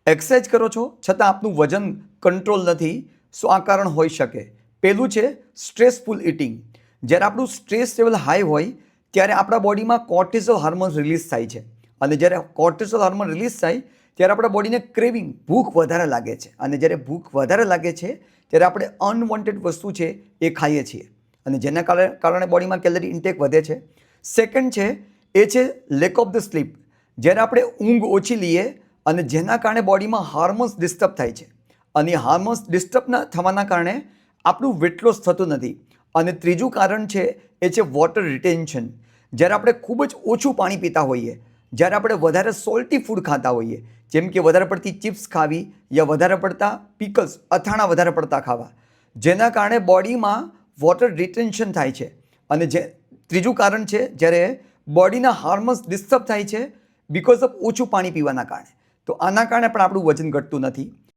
Exercise કરો છો છતાં આપનું વજન કંટ્રોલ નથી, શું આ કારણ હોઈ શકે? પહેલું છે સ્ટ્રેસફુલ ઇટિંગ. જ્યારે આપણું સ્ટ્રેસ લેવલ હાઈ હોય ત્યારે આપણા બોડીમાં કોર્ટિસોલ હાર્મોન રિલીઝ થાય છે, અને જ્યારે કોર્ટિસોલ હાર્મોન રિલીઝ થાય ત્યારે આપણા બોડીને ક્રેવિંગ, ભૂખ વધારે લાગે છે, અને જ્યારે ભૂખ વધારે લાગે છે ત્યારે આપણે અનવોન્ટેડ વસ્તુ છે એ ખાઈએ છીએ, અને જેના કારણે બોડીમાં કેલરી ઇન્ટેક વધે છે. સેકન્ડ છે એ છે લેક ઓફ ધ સ્લીપ. જ્યારે આપણે ઊંઘ ઓછી લઈએ અને જેના કારણે બોડીમાં હાર્મોન્સ ડિસ્ટર્બ થાય છે, અને હાર્મોન્સ ડિસ્ટર્બ થવાના કારણે આપણું વેટ લોસ થતું નથી. અને ત્રીજું કારણ છે એ છે વોટર રિટેન્શન. જ્યારે આપણે ખૂબ જ ઓછું પાણી પીતા હોઈએ, જ્યારે આપણે વધારે સોલ્ટી ફૂડ ખાતા હોઈએ, જેમ કે વધારે પડતી ચિપ્સ ખાવી યા વધારે પડતા પીકલ્સ, અથાણા વધારે પડતા ખાવા, જેના કારણે બોડીમાં વોટર રિટેન્શન થાય છે. અને જે ત્રીજું કારણ છે જ્યારે બોડીના હાર્મોન્સ ડિસ્ટર્બ થાય છે બિકોઝ ઓફ ઓછું પાણી પીવાના કારણે. તો આના કારણે પણ આપણું વજન ઘટતું નથી.